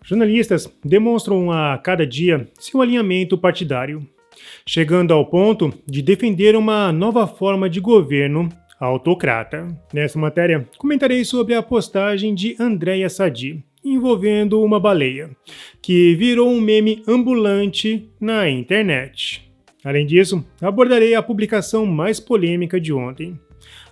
Jornalistas demonstram a cada dia seu alinhamento partidário, chegando ao ponto de defender uma nova forma de governo autocrata. Nessa matéria, comentarei sobre a postagem de Andréa Sadi, envolvendo uma baleia, que virou um meme ambulante na internet. Além disso, abordarei a publicação mais polêmica de ontem,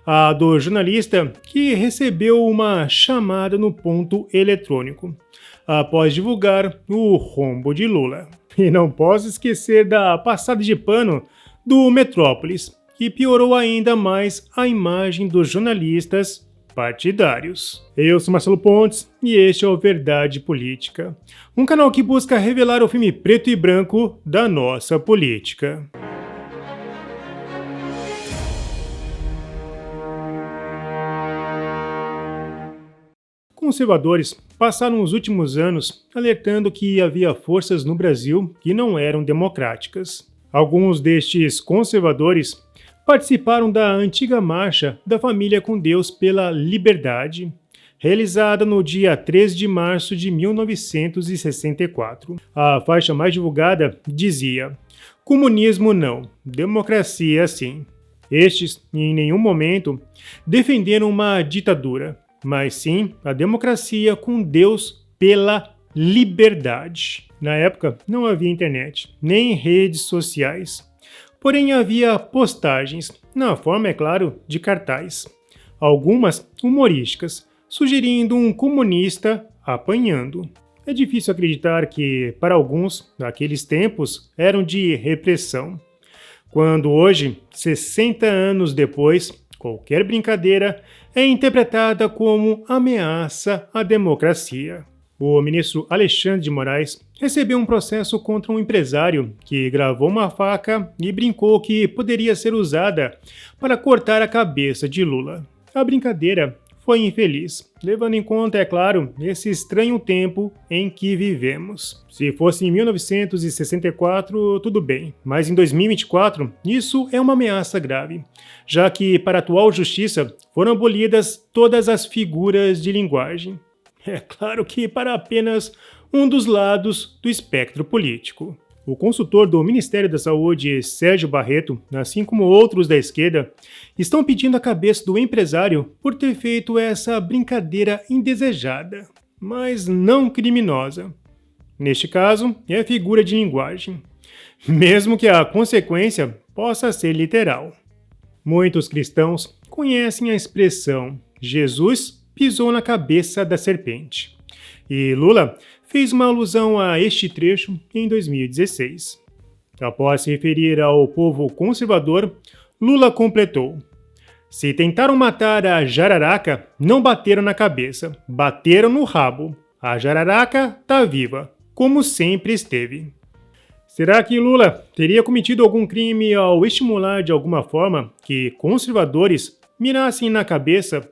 a do jornalista que recebeu uma chamada no ponto eletrônico, após divulgar o rombo de Lula. E não posso esquecer da passada de pano do Metrópolis, que piorou ainda mais a imagem dos jornalistas partidários. Eu sou Marcelo Pontes e este é o Verdade Política, um canal que busca revelar o filme preto e branco da nossa política. Conservadores passaram os últimos anos alertando que havia forças no Brasil que não eram democráticas. Alguns destes conservadores participaram da antiga Marcha da Família com Deus pela Liberdade, realizada no dia 3 de março de 1964. A faixa mais divulgada dizia: "Comunismo não, democracia sim". Estes, em nenhum momento, defenderam uma ditadura, mas sim a democracia com Deus pela liberdade. Na época, não havia internet, nem redes sociais. Porém, havia postagens, na forma, é claro, de cartaz. Algumas humorísticas, sugerindo um comunista apanhando. É difícil acreditar que, para alguns, aqueles tempos eram de repressão. Quando hoje, 60 anos depois, qualquer brincadeira é interpretada como ameaça à democracia. O ministro Alexandre de Moraes recebeu um processo contra um empresário que gravou uma faca e brincou que poderia ser usada para cortar a cabeça de Lula. A brincadeira foi infeliz, levando em conta, é claro, esse estranho tempo em que vivemos. Se fosse em 1964, tudo bem, mas em 2024, isso é uma ameaça grave, já que, para a atual justiça, foram abolidas todas as figuras de linguagem. É claro que para apenas um dos lados do espectro político. O consultor do Ministério da Saúde, Sérgio Barreto, assim como outros da esquerda, estão pedindo a cabeça do empresário por ter feito essa brincadeira indesejada, mas não criminosa. Neste caso, é figura de linguagem, mesmo que a consequência possa ser literal. Muitos cristãos conhecem a expressão "Jesus pisou na cabeça da serpente", e Lula fez uma alusão a este trecho em 2016. Após se referir ao povo conservador, Lula completou: "Se tentaram matar a jararaca, não bateram na cabeça, bateram no rabo. A jararaca tá viva, como sempre esteve". Será que Lula teria cometido algum crime ao estimular de alguma forma que conservadores mirassem na cabeça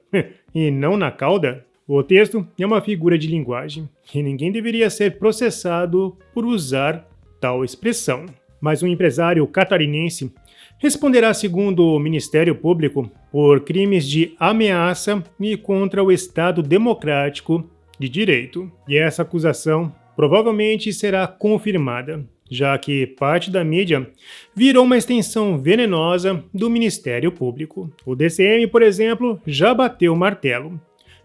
e não na cauda? O texto é uma figura de linguagem e ninguém deveria ser processado por usar tal expressão. Mas um empresário catarinense responderá, segundo o Ministério Público, por crimes de ameaça e contra o Estado Democrático de Direito. E essa acusação provavelmente será confirmada, já que parte da mídia virou uma extensão venenosa do Ministério Público. O DCM, por exemplo, já bateu o martelo.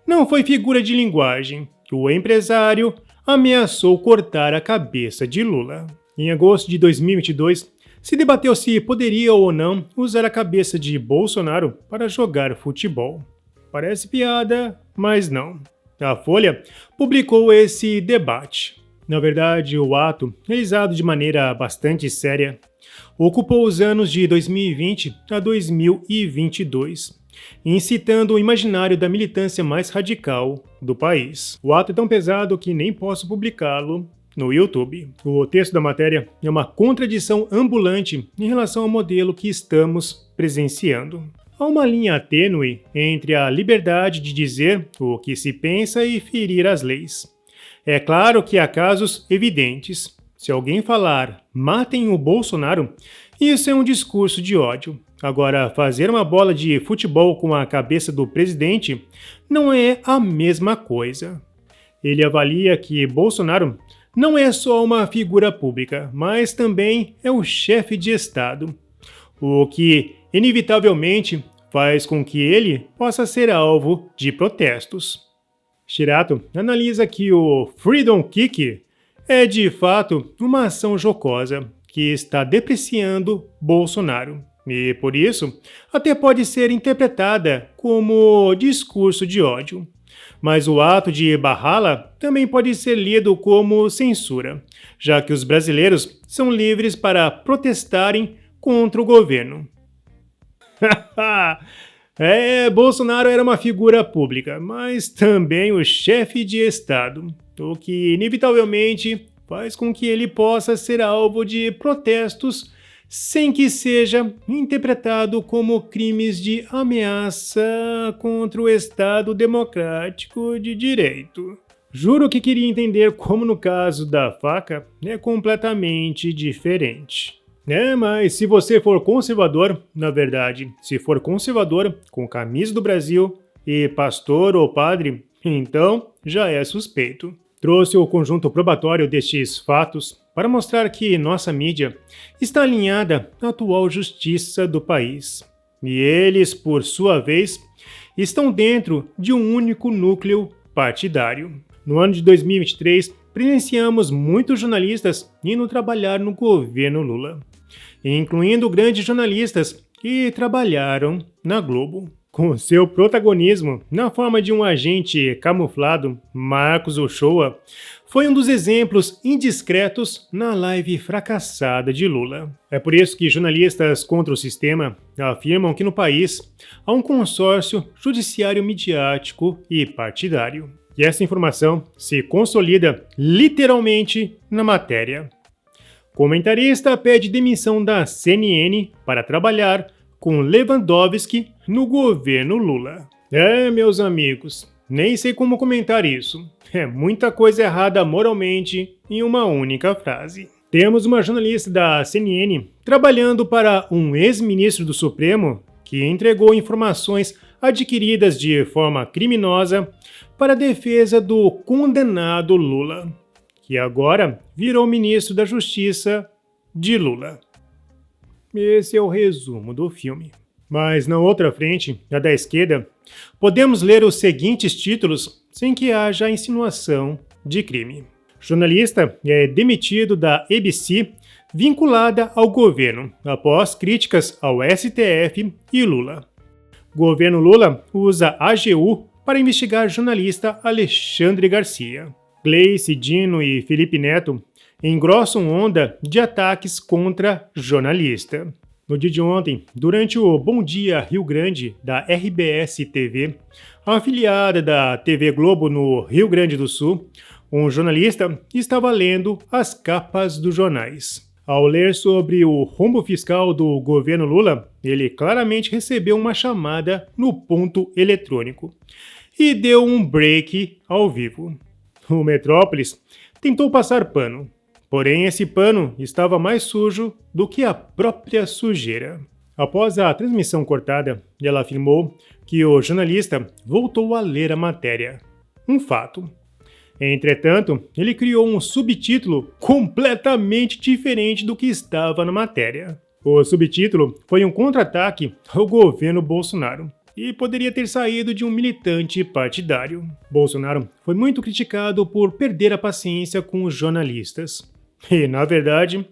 Não foi figura de linguagem. O empresário ameaçou cortar a cabeça de Lula. Em agosto de 2022, se debateu se poderia ou não usar a cabeça de Bolsonaro para jogar futebol. Parece piada, mas não. A Folha publicou esse debate. Na verdade, o ato, realizado de maneira bastante séria, ocupou os anos de 2020 a 2022, incitando o imaginário da militância mais radical do país. O ato é tão pesado que nem posso publicá-lo no YouTube. O texto da matéria é uma contradição ambulante em relação ao modelo que estamos presenciando. Há uma linha tênue entre a liberdade de dizer o que se pensa e ferir as leis. É claro que há casos evidentes. Se alguém falar "matem o Bolsonaro", isso é um discurso de ódio. Agora, fazer uma bola de futebol com a cabeça do presidente não é a mesma coisa. ele avalia que Bolsonaro não é só uma figura pública, mas também é o chefe de Estado, o que inevitavelmente faz com que ele possa ser alvo de protestos. Shirato analisa que o Freedom Kick é de fato uma ação jocosa que está depreciando Bolsonaro e, por isso, até pode ser interpretada como discurso de ódio. Mas o ato de barrá-la também pode ser lido como censura, já que os brasileiros são livres para protestarem contra o governo. Bolsonaro era uma figura pública, mas também o chefe de Estado, o que inevitavelmente faz com que ele possa ser alvo de protestos sem que seja interpretado como crimes de ameaça contra o Estado Democrático de Direito. Juro que queria entender como no caso da faca é completamente diferente. Mas se você for conservador, na verdade, se for conservador com camisa do Brasil e pastor ou padre, então já é suspeito. Trouxe o conjunto probatório destes fatos para mostrar que nossa mídia está alinhada à atual justiça do país. E eles, por sua vez, estão dentro de um único núcleo partidário. No ano de 2023, presenciamos muitos jornalistas indo trabalhar no governo Lula, incluindo grandes jornalistas que trabalharam na Globo. Com seu protagonismo na forma de um agente camuflado, Marcos Uchoa foi um dos exemplos indiscretos na live fracassada de Lula. É por isso que jornalistas contra o sistema afirmam que no país há um consórcio judiciário midiático e partidário. E essa informação se consolida literalmente na matéria. Comentarista pede demissão da CNN para trabalhar com Lewandowski no governo Lula. Meus amigos, nem sei como comentar isso. É muita coisa errada moralmente em uma única frase. Temos uma jornalista da CNN trabalhando para um ex-ministro do Supremo que entregou informações adquiridas de forma criminosa para a defesa do condenado Lula, que agora virou ministro da Justiça de Lula. Esse é o resumo do filme. Mas na outra frente, a da esquerda, podemos ler os seguintes títulos sem que haja insinuação de crime. Jornalista é demitido da ABC vinculada ao governo após críticas ao STF e Lula. Governo Lula usa AGU para investigar jornalista Alexandre Garcia. Gleice, Dino e Felipe Neto engrossam onda de ataques contra jornalista. No dia de ontem, durante o Bom Dia Rio Grande da RBS TV, afiliada da TV Globo no Rio Grande do Sul, um jornalista estava lendo as capas dos jornais. Ao ler sobre o rombo fiscal do governo Lula, ele claramente recebeu uma chamada no ponto eletrônico e deu um break ao vivo. O Metrópolis tentou passar pano, porém esse pano estava mais sujo do que a própria sujeira. Após a transmissão cortada, ela afirmou que o jornalista voltou a ler a matéria. Um fato. Entretanto, ele criou um subtítulo completamente diferente do que estava na matéria. O subtítulo foi um contra-ataque ao governo Bolsonaro e poderia ter saído de um militante partidário. Bolsonaro foi muito criticado por perder a paciência com os jornalistas. E, na verdade,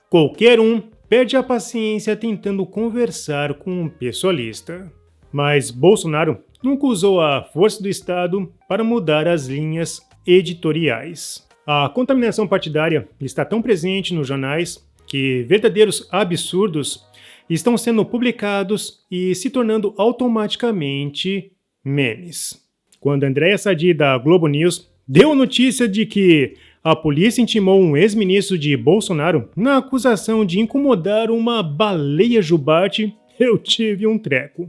qualquer um perde a paciência tentando conversar com um pessoalista. Mas Bolsonaro nunca usou a força do Estado para mudar as linhas editoriais. A contaminação partidária está tão presente nos jornais que verdadeiros absurdos estão sendo publicados e se tornando automaticamente memes. Quando Andréa Sadi, da Globo News, deu notícia de que a polícia intimou um ex-ministro de Bolsonaro na acusação de incomodar uma baleia jubarte, eu tive um treco.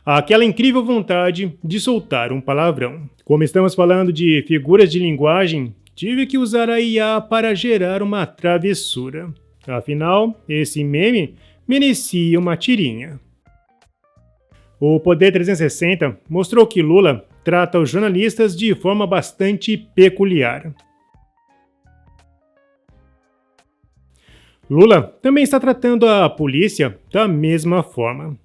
Aquela incrível vontade de soltar um palavrão. Como estamos falando de figuras de linguagem, tive que usar a IA para gerar uma travessura. Afinal, esse meme merecia uma tirinha. O Poder 360 mostrou que Lula trata os jornalistas de forma bastante peculiar. Lula também está tratando a polícia da mesma forma.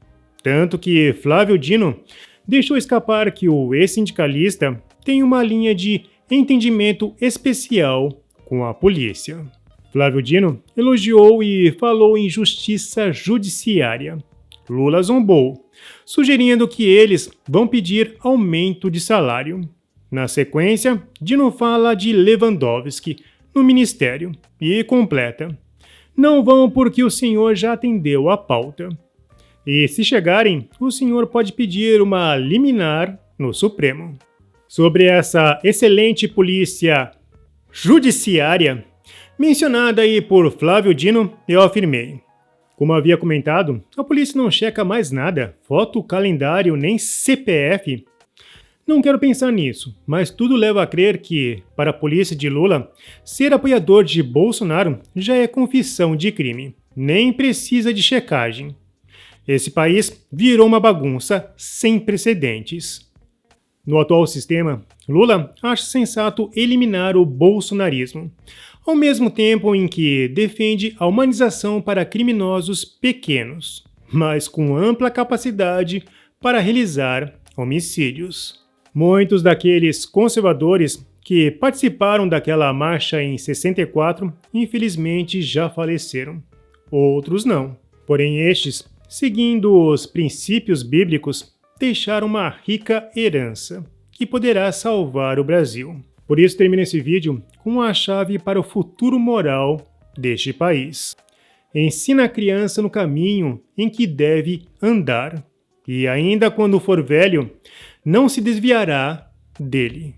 Tanto que Flávio Dino deixou escapar que o ex-sindicalista tem uma linha de entendimento especial com a polícia. Flávio Dino elogiou e falou em justiça judiciária. Lula zombou, sugerindo que eles vão pedir aumento de salário. Na sequência, Dino fala de Lewandowski no ministério e completa: não vão porque o senhor já atendeu a pauta. E se chegarem, o senhor pode pedir uma liminar no Supremo. Sobre essa excelente polícia judiciária, mencionada aí por Flávio Dino, eu afirmei: como havia comentado, a polícia não checa mais nada, foto, calendário, nem CPF. Não quero pensar nisso, mas tudo leva a crer que, para a polícia de Lula, ser apoiador de Bolsonaro já é confissão de crime. Nem precisa de checagem. Esse país virou uma bagunça sem precedentes. No atual sistema, Lula acha sensato eliminar o bolsonarismo, ao mesmo tempo em que defende a humanização para criminosos pequenos, mas com ampla capacidade para realizar homicídios. Muitos daqueles conservadores que participaram daquela marcha em 64, infelizmente já faleceram. Outros não. Porém estes, seguindo os princípios bíblicos, deixaram uma rica herança que poderá salvar o Brasil. Por isso termino esse vídeo com a chave para o futuro moral deste país. Ensina a criança no caminho em que deve andar, e ainda quando for velho, não se desviará dele.